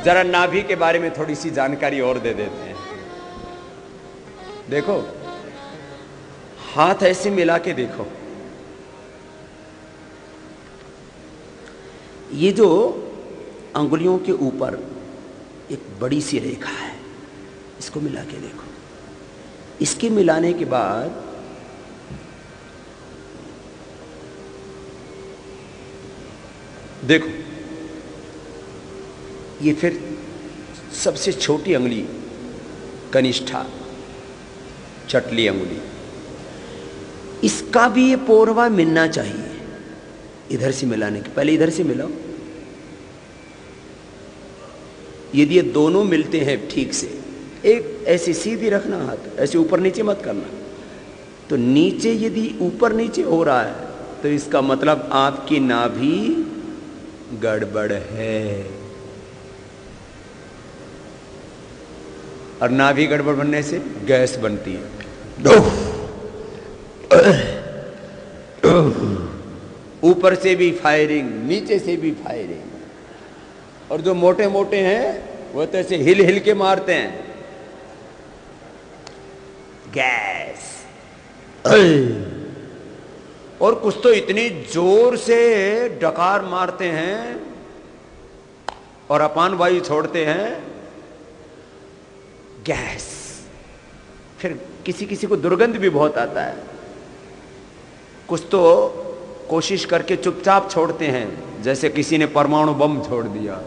जरा नाभि के बारे में थोड़ी सी जानकारी और दे देते हैं। देखो, हाथ ऐसे मिला के देखो, ये जो अंगुलियों के ऊपर एक बड़ी सी रेखा है, इसको मिला के देखो। इसके मिलाने के बाद देखो, ये फिर सबसे छोटी अंगुली कनिष्ठा, चटली अंगुली, इसका भी ये पोरवा मिलना चाहिए। इधर से मिलाने के पहले इधर से मिलाओ। यदि ये दोनों मिलते हैं ठीक से, एक ऐसे सीधी रखना हाथ, ऐसे ऊपर नीचे मत करना, तो नीचे यदि ऊपर नीचे हो रहा है तो इसका मतलब आपकी नाभि गड़बड़ है। और नाभि गड़बड़ बनने से गैस बनती है। ऊपर से भी फायरिंग, नीचे से भी फायरिंग। और जो मोटे मोटे हैं वो तो ऐसे हिल हिल के मारते हैं, गैस। और कुछ तो इतनी जोर से डकार मारते हैं और अपान वायु छोड़ते हैं, गैस। फिर किसी किसी को दुर्गंध भी बहुत आता है। कुछ तो कोशिश करके चुपचाप छोड़ते हैं, जैसे किसी ने परमाणु बम छोड़ दिया।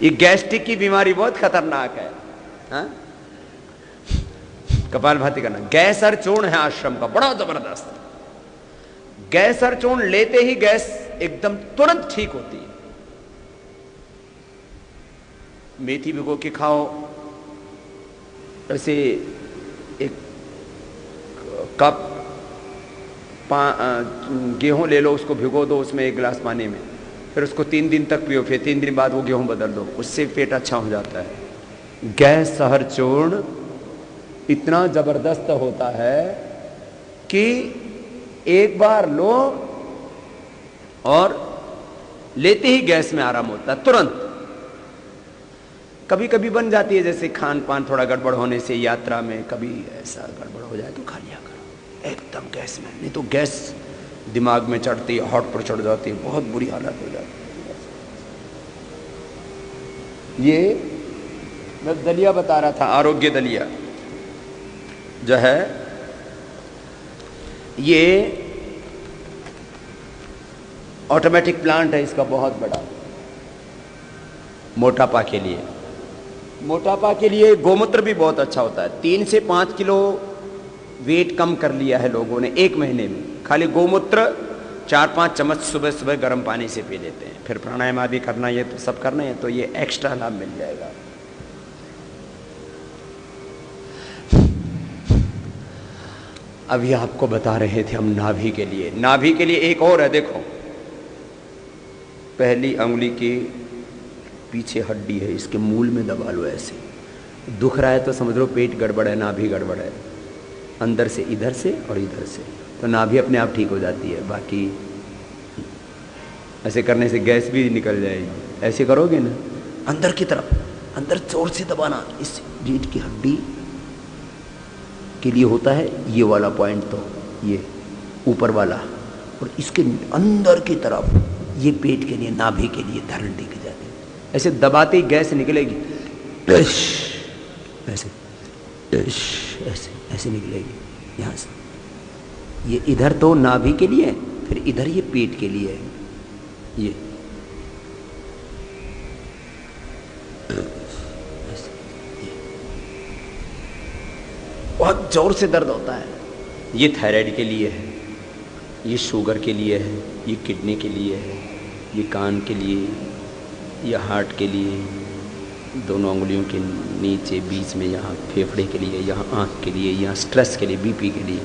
ये गैस्ट्रिक की बीमारी बहुत खतरनाक है, हाँ? कपालभाति करना। गैसर चूर्ण है आश्रम का, बड़ा जबरदस्त। गैसर चूर्ण लेते ही गैस एकदम तुरंत ठीक होती है। मेथी भिगो के खाओ, ऐसे एक कप गेहूं ले लो, उसको भिगो दो उसमें 1 गिलास पानी में, फिर उसको 3 दिन तक पियो, फिर 3 दिन बाद वो गेहूं बदल दो, उससे पेट अच्छा हो जाता है। गैस सहर चूर्ण इतना जबरदस्त होता है कि एक बार लो और लेते ही गैस में आराम होता है तुरंत। कभी कभी बन जाती है, जैसे खान पान थोड़ा गड़बड़ होने से यात्रा में कभी ऐसा गड़बड़ हो जाए तो खा लिया करो एकदम गैस में, नहीं तो गैस दिमाग में चढ़ती है, हार्ट पर चढ़ जाती है, बहुत बुरी हालत हो जाती है। ये मैं दलिया बता रहा था, आरोग्य दलिया जो है, ये ऑटोमेटिक प्लांट है, इसका बहुत बड़ा। मोटापा के लिए, मोटापा के लिए गोमूत्र भी बहुत अच्छा होता है। 3 से 5 किलो वेट कम कर लिया है लोगों ने 1 महीने में, खाली गोमूत्र 4-5 चम्मच सुबह सुबह गर्म पानी से पी लेते हैं। फिर प्राणायाम आदि करना, ये तो सब करना है, तो ये एक्स्ट्रा लाभ मिल जाएगा। अभी आपको बता रहे थे हम नाभि के लिए। नाभि के लिए एक और है, देखो, पहली अंगुली की पीछे हड्डी है, इसके मूल में दबा लो। ऐसे दुख रहा है तो समझ लो पेट गड़बड़ है, नाभि गड़बड़ है। अंदर से, इधर से और इधर से, तो नाभि अपने आप ठीक हो जाती है। बाकी ऐसे करने से गैस भी निकल जाएगी। ऐसे करोगे ना, अंदर की तरफ, अंदर जोर से दबाना। इस रीढ़ की हड्डी के लिए होता है ये वाला पॉइंट, तो ये ऊपर वाला, और इसके अंदर की तरफ ये पेट के लिए, नाभि के लिए धारण दी जाती है। ऐसे दबाते ही गैस निकलेगी, ऐसे ऐसे ऐसे निकलेगी यहाँ से। ये इधर तो नाभि के लिए, फिर इधर ये पेट के लिए है। ये बहुत जोर से दर्द होता है। ये थायराइड के लिए है, ये शुगर के लिए है, ये किडनी के लिए है, ये कान के लिए, ये हार्ट के लिए, दोनों उंगलियों के नीचे बीच में, यहाँ फेफड़े के लिए, यहाँ आँख के लिए, यहाँ स्ट्रेस के लिए, बीपी के लिए,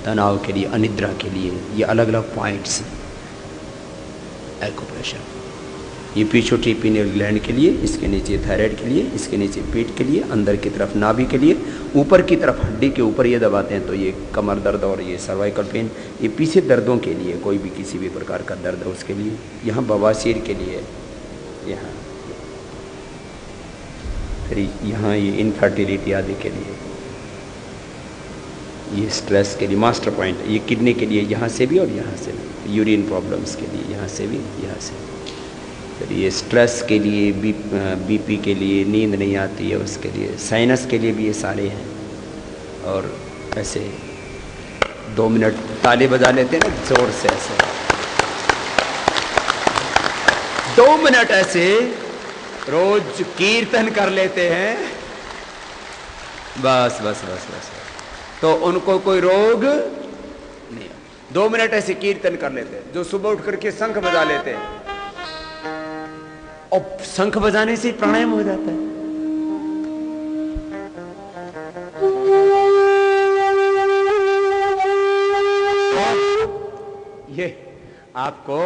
तनाव के लिए, अनिद्रा के लिए। ये अलग अलग पॉइंट्स हैं। एक्यूप्रेशर, ये पिट्यूटरी पिनियल ग्लैंड के लिए, इसके नीचे थायराइड के लिए, इसके नीचे पेट के लिए, अंदर की तरफ नाभि के लिए, ऊपर की तरफ हड्डी के ऊपर ये दबाते हैं तो ये कमर दर्द और ये सर्वाइकल पेन, ये पीछे दर्दों के लिए, कोई भी किसी भी प्रकार का दर्द है उसके लिए। यहाँ बवासीर के लिए, यहाँ फिर यहाँ ये इनफर्टिलिटी आदि के लिए, ये स्ट्रेस के लिए मास्टर पॉइंट, ये किडनी के लिए यहाँ से भी और यहाँ से भी, यूरिन प्रॉब्लम्स के लिए यहाँ से भी, यहाँ से। फिर ये स्ट्रेस के लिए, बीपी के लिए, नींद नहीं आती है उसके लिए, साइनस के लिए भी ये सारे हैं। और ऐसे 2 मिनट ताली बजा लेते हैं ना जोर से, ऐसे 2 मिनट ऐसे रोज कीर्तन कर लेते हैं, बस बस बस बस, तो उनको कोई रोग नहीं। 2 मिनट ऐसे कीर्तन कर लेते हैं। जो सुबह उठ करके शंख बजा लेते हैं, और शंख बजाने से प्राणायाम हो जाता है। ये आपको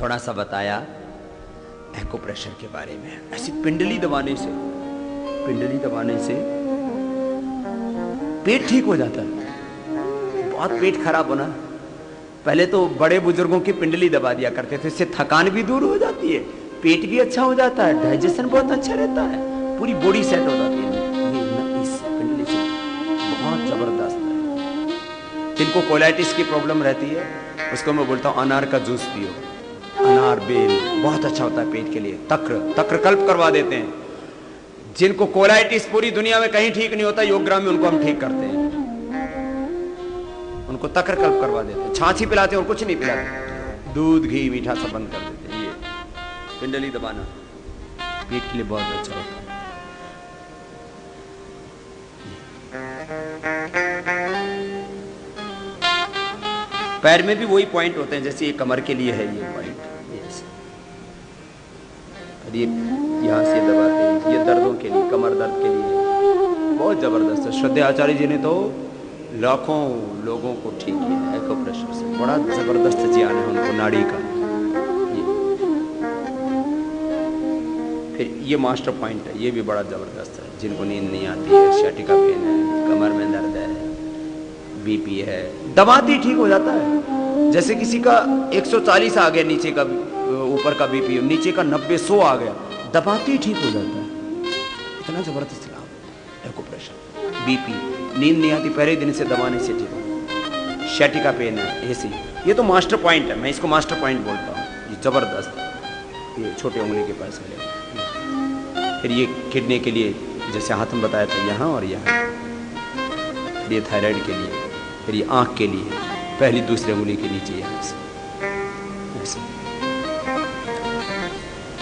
थोड़ा सा बताया एक्यूप्रेशर के बारे में। ऐसी पिंडली दबाने से, पिंडली दबाने से पेट ठीक हो जाता है। बहुत पेट खराब होना, पहले तो बड़े बुजुर्गों की पिंडली दबा दिया करते थे, इससे थकान भी दूर हो जाती है, पेट भी अच्छा हो जाता है, डाइजेशन बहुत अच्छा रहता है, पूरी बॉडी सेट हो जाती है। ये इस पिंडली से बहुत जबरदस्त है। जिनको कोलाइटिस की प्रॉब्लम रहती है उसको मैं बोलता हूँ अनार का जूस पियो, अनार बेल बहुत अच्छा होता है पेट के लिए। तक्रकल्प करवा देते हैं। जिनको कोलाइटिस पूरी दुनिया में कहीं ठीक नहीं होता, योगग्राम में उनको हम ठीक करते हैं, उनको तक्रकल्प करवा देते हैं। छाछ ही पिलाते हैं और कुछ नहीं पिलाते, दूध घी मीठा सब बंद कर देते हैं। ये पिंडली दबाना पेट के लिए बहुत अच्छा होता है। पैर में भी वही पॉइंट होते हैं, जैसे ये कमर के लिए है ये पॉइंट, ये यहाँ से दबाते हैं, ये दर्दों के लिए, कमर दर्द के लिए बहुत जबरदस्त है। श्रद्धेय आचार्य जी ने तो लाखों लोगों को ठीक किया है एक्यूप्रेशर से, बड़ा जबरदस्त ज्ञान है उनको नाड़ी का। फिर ये मास्टर पॉइंट है, ये भी बड़ा जबरदस्त है। जिनको नींद नहीं आती है, सciatica पेन है, कमर में दर्द है, बीपी है, दबाते ही ठीक हो जाता है। जैसे किसी का 140 आ गया नीचे का, ऊपर का बीपी, नीचे का 90-100 आ गया, दबाते ही ठीक हो जाता है। इतना जबरदस्त लाभ एक्यूप्रेशर। बीपी, नींद नहीं आती, पहले दिन से दबाने से ठीक हो। sciatica पेन है, ऐसे ये तो मास्टर पॉइंट है, मैं इसको मास्टर पॉइंट बोलता हूँ। ये जबरदस्त है, ये छोटे उंगली के पास वाले। फिर ये किडनी के लिए, जैसे हाथ में बताया था, यहाँ और यहाँ। फिर ये थायराइड के लिए, फिर ये आँख के लिए, पहली दूसरी उंगली के नीचे यहाँ से ऐसे।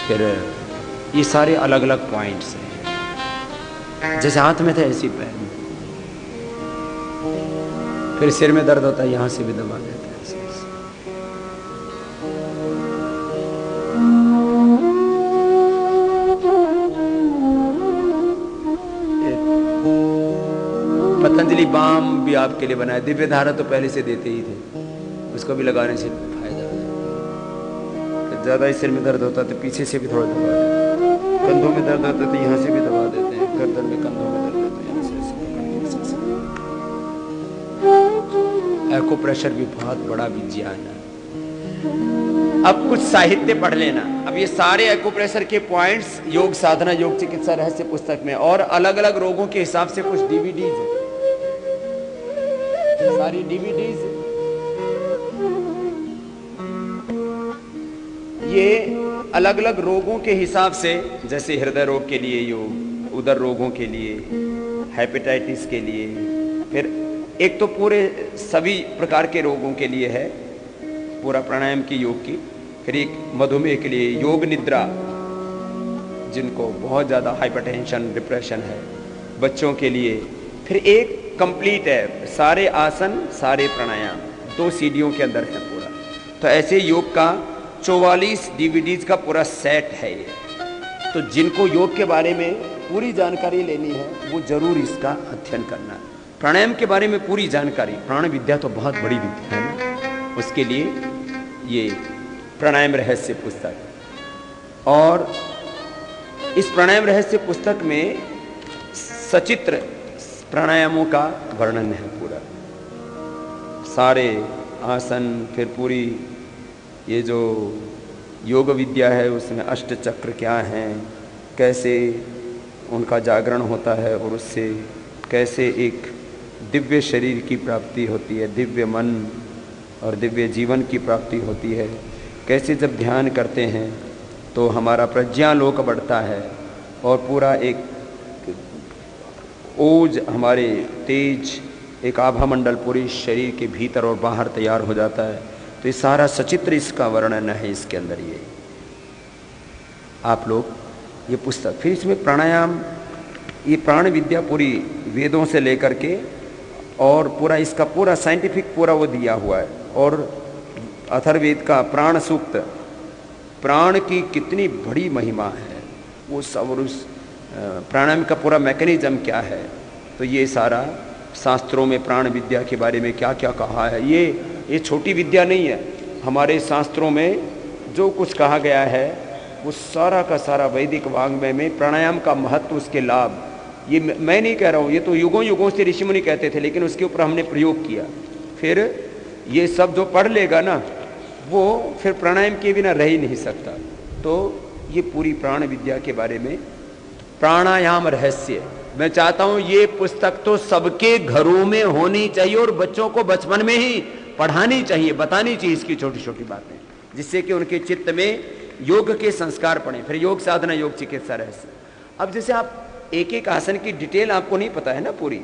फिर ये सारे अलग अलग पॉइंट्स हैं, जैसे हाथ में था ऐसे पैर में। फिर सिर में दर्द होता है, यहाँ से भी दबा देते हैं ऐसे। पतंजलि बाम भी आपके लिए बनाया, दिव्य धारा तो पहले से देते ही थे, उसको भी लगाने से फायदा हो जाता। ज्यादा ही सिर में दर्द होता तो पीछे से भी थोड़ा दबा देते हैं, कंधों में दर्द होता तो यहाँ से भी दबा देते हैं, गर्दन में कंधों में दर्द होता है यहाँ से। एक्यूप्रेशर भी बहुत बड़ा विज्ञान है। अब कुछ साहित्य पढ़ लेना। अब ये सारे एक्यूप्रेशर के पॉइंट्स योग साधना, योग चिकित्सा रहस्य पुस्तक में, और अलग अलग रोगों के हिसाब से कुछ डीवीडीज है, सारी डीवीडीज ये अलग अलग रोगों के हिसाब से, जैसे हृदय रोग के लिए योग, उदर रोगों के लिए, हेपेटाइटिस के लिए, फिर एक तो पूरे सभी प्रकार के रोगों के लिए है पूरा प्राणायाम की, योग की। फिर एक मधुमेह के लिए योग निद्रा, जिनको बहुत ज़्यादा हाइपरटेंशन, डिप्रेशन है, बच्चों के लिए। फिर एक कंप्लीट है, सारे आसन, सारे प्राणायाम, 2 सीढ़ियों के अंदर है पूरा। तो ऐसे योग का 44 डीवीडीज का पूरा सेट है ये। तो जिनको योग के बारे में पूरी जानकारी लेनी है वो जरूर इसका अध्ययन करना है। प्राणायाम के बारे में पूरी जानकारी, प्राण विद्या तो बहुत बड़ी विद्या है ना, उसके लिए ये प्राणायाम रहस्य पुस्तक। और इस प्राणायाम रहस्य पुस्तक में सचित्र प्राणायामों का वर्णन है पूरा, सारे आसन, फिर पूरी ये जो योग विद्या है उसमें अष्ट चक्र क्या हैं, कैसे उनका जागरण होता है और उससे कैसे एक दिव्य शरीर की प्राप्ति होती है, दिव्य मन और दिव्य जीवन की प्राप्ति होती है, कैसे जब ध्यान करते हैं तो हमारा प्रज्ञालोक बढ़ता है और पूरा एक ओज, हमारे तेज, एक आभा मंडल पूरे शरीर के भीतर और बाहर तैयार हो जाता है। तो ये सारा सचित्र इसका वर्णन है इसके अंदर। ये आप लोग ये पुस्तक, फिर इसमें प्राणायाम, ये प्राण विद्या पूरी वेदों से लेकर के और पूरा इसका पूरा साइंटिफिक पूरा वो दिया हुआ है। और अथर्ववेद का प्राण सूक्त, प्राण की कितनी बड़ी महिमा है वो सब, और उस प्राणायाम का पूरा मैकेनिज्म क्या है, तो ये सारा शास्त्रों में प्राण विद्या के बारे में क्या क्या कहा है। ये छोटी विद्या नहीं है, हमारे शास्त्रों में जो कुछ कहा गया है वो सारा का सारा वैदिक वाङ्मय में प्राणायाम का महत्व, उसके लाभ, ये मैं नहीं कह रहा हूँ, ये तो युगों युगों से ऋषि मुनि कहते थे, लेकिन उसके ऊपर हमने प्रयोग किया। फिर ये सब जो पढ़ लेगा ना वो फिर प्राणायाम के बिना रह ही नहीं सकता। तो ये पूरी प्राण विद्या के बारे में, प्राणायाम रहस्य, मैं चाहता हूँ ये पुस्तक तो सबके घरों में होनी चाहिए और बच्चों को बचपन में ही पढ़ानी चाहिए, बतानी चाहिए इसकी छोटी छोटी बातें, जिससे कि उनके चित्त में योग के संस्कार पड़े। फिर योग साधना, योग चिकित्सा रहस्य। अब जैसे आप एक एक आसन की डिटेल आपको नहीं पता है ना पूरी,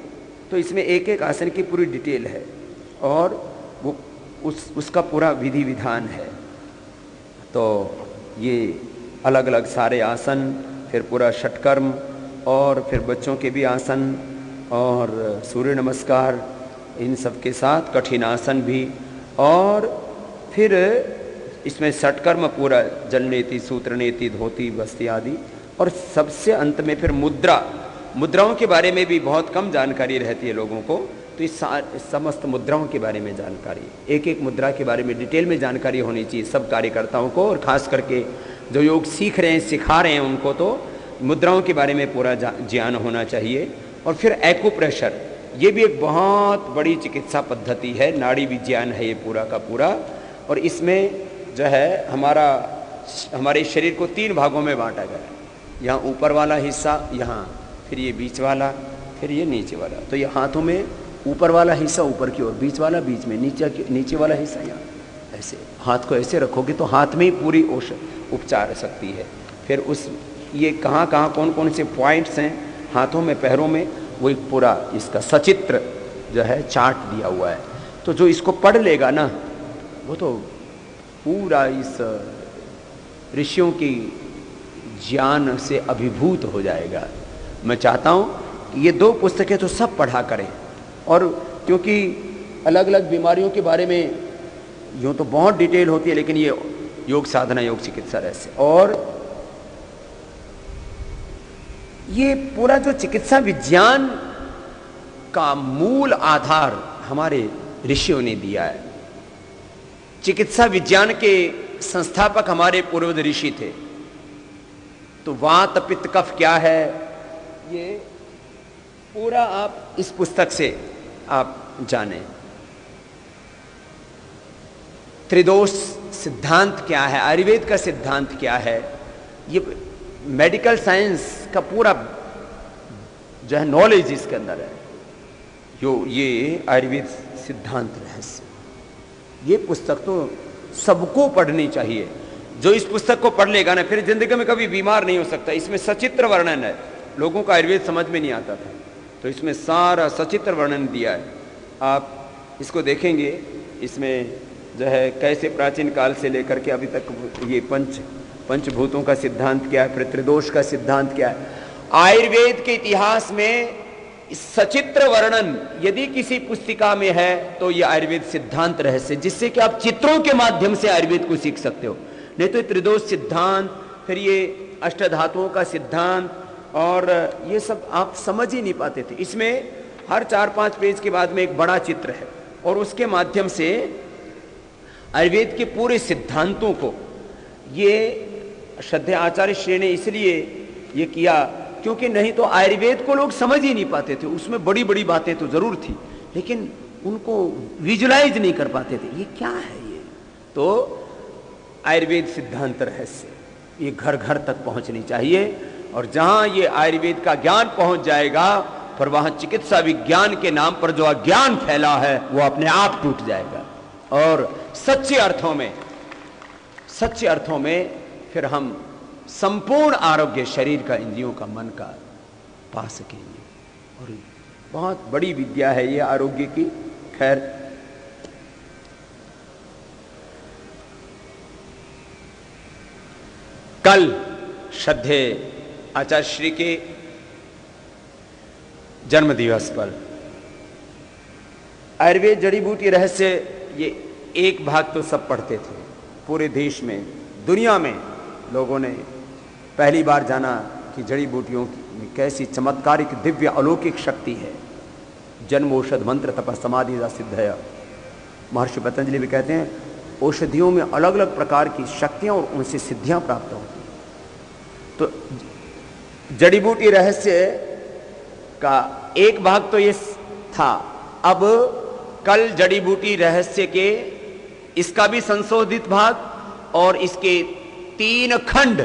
तो इसमें एक एक आसन की पूरी डिटेल है और वो उसका पूरा विधि विधान है। तो ये अलग अलग सारे आसन, फिर पूरा षटकर्म, और फिर बच्चों के भी आसन और सूर्य नमस्कार, इन सब के साथ कठिन आसन भी, और फिर इसमें षटकर्म पूरा, जल नीति, सूत्र नीति, धोती, बस्ती आदि, और सबसे अंत में फिर मुद्रा, मुद्राओं के बारे में भी बहुत कम जानकारी रहती है लोगों को, तो इस समस्त मुद्राओं के बारे में जानकारी, एक एक मुद्रा के बारे में डिटेल में जानकारी होनी चाहिए सब कार्यकर्ताओं को, और ख़ास करके जो योग सीख रहे हैं, सिखा रहे हैं उनको तो मुद्राओं के बारे में पूरा ज्ञान होना चाहिए। और फिर एक्यूप्रेशर, ये भी एक बहुत बड़ी चिकित्सा पद्धति है, नाड़ी विज्ञान है ये पूरा का पूरा, और इसमें जो है हमारे शरीर को 3 भागों में बांटा गया है। यहाँ ऊपर वाला हिस्सा, यहाँ, फिर ये बीच वाला, फिर ये नीचे वाला। तो ये हाथों में ऊपर वाला हिस्सा ऊपर की ओर, बीच वाला बीच में, नीचे वाला हिस्सा यहाँ। ऐसे हाथ को ऐसे रखोगे तो हाथ में ही पूरी उपचार शक्ति है। फिर उस ये कहाँ कहाँ कौन कौन से पॉइंट्स हैं हाथों में, पैरों में, वो एक पूरा इसका सचित्र जो है चार्ट दिया हुआ है। तो जो इसको पढ़ लेगा ना वो तो पूरा इस ऋषियों की ज्ञान से अभिभूत हो जाएगा। मैं चाहता हूँ कि ये 2 पुस्तकें तो सब पढ़ा करें, और क्योंकि अलग अलग बीमारियों के बारे में यूँ तो बहुत डिटेल होती है, लेकिन ये योग साधना, योग चिकित्सा रहस्य, और ये पूरा जो चिकित्सा विज्ञान का मूल आधार हमारे ऋषियों ने दिया है। चिकित्सा विज्ञान के संस्थापक हमारे पूर्व ऋषि थे। तो वात पित्त कफ क्या है, ये पूरा आप इस पुस्तक से आप जानें। त्रिदोष सिद्धांत क्या है, आयुर्वेद का सिद्धांत क्या है, ये मेडिकल साइंस का पूरा जो है नॉलेज इसके अंदर है। ये आयुर्वेद सिद्धांत रहस्य, ये पुस्तक तो सबको पढ़नी चाहिए। जो इस पुस्तक को पढ़ लेगा ना फिर जिंदगी में कभी बीमार नहीं हो सकता। इसमें सचित्र वर्णन है, लोगों को आयुर्वेद समझ में नहीं आता था, तो इसमें सारा सचित्र वर्णन दिया है। आप इसको देखेंगे, इसमें जो है कैसे प्राचीन काल से लेकर के अभी तक ये पंचभूतों का सिद्धांत क्या है, फिर त्रिदोष का सिद्धांत क्या है। आयुर्वेद के इतिहास में सचित्र वर्णन यदि किसी पुस्तिका में है तो ये आयुर्वेद सिद्धांत रहस्य, जिससे कि आप चित्रों के माध्यम से आयुर्वेद को सीख सकते हो। नहीं तो त्रिदोष सिद्धांत, फिर ये अष्टधातुओं का सिद्धांत, और ये सब आप समझ ही नहीं पाते थे। इसमें हर 4-5 पेज के बाद में एक बड़ा चित्र है, और उसके माध्यम से आयुर्वेद के पूरे सिद्धांतों को ये श्रद्धेय आचार्य श्री ने इसलिए ये किया क्योंकि नहीं तो आयुर्वेद को लोग समझ ही नहीं पाते थे। उसमें बड़ी बड़ी बातें तो जरूर थी, लेकिन उनको विजुलाइज नहीं कर पाते थे, ये क्या है ये। तो आयुर्वेद सिद्धांत रहस्य ये घर घर तक पहुंचनी चाहिए, और जहां ये आयुर्वेद का ज्ञान पहुंच जाएगा, पर वहां चिकित्सा विज्ञान के नाम पर जो अज्ञान फैला है वो अपने आप टूट जाएगा, और सच्चे अर्थों में फिर हम संपूर्ण आरोग्य शरीर का, इंद्रियों का, मन का पा सकेंगे। और बहुत बड़ी विद्या है ये आरोग्य की। खैर, कल श्रद्धेय आचार्य श्री के जन्म दिवस पर आयुर्वेद जड़ी बूटी रहस्य, ये एक भाग तो सब पढ़ते थे। पूरे देश में, दुनिया में लोगों ने पहली बार जाना कि जड़ी बूटियों में कैसी चमत्कारिक दिव्य अलौकिक शक्ति है। जन्म औषध मंत्र तपस समाधि सिद्धय। महर्षि पतंजलि भी कहते हैं औषधियों में अलग अलग प्रकार की शक्तियां और उनसे सिद्धियां प्राप्त होती। तो जड़ी बूटी रहस्य का एक भाग तो ये था। अब कल जड़ी बूटी रहस्य के इसका भी संशोधित भाग और इसके 3 खंड,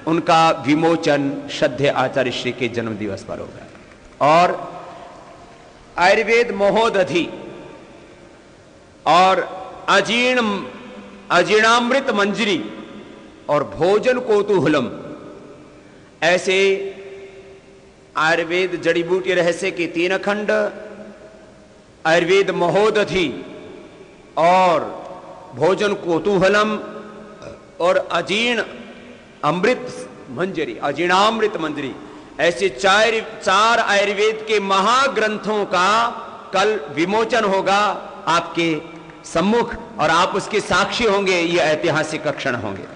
उनका विमोचन श्रद्धेय आचार्य श्री के जन्म दिवस पर होगा। और आयुर्वेद महोदधि और अजीर्णामृत मंजरी और भोजन कौतूहलम, ऐसे आयुर्वेद जड़ी बूटी रहस्य के 3 खंड, आयुर्वेद महोदधि और भोजन कौतूहलम और अजीर्णामृत मंजरी, ऐसे 4 आयुर्वेद के महाग्रंथों का कल विमोचन होगा आपके सम्मुख, और आप उसके साक्षी होंगे। ये ऐतिहासिक क्षण होंगे।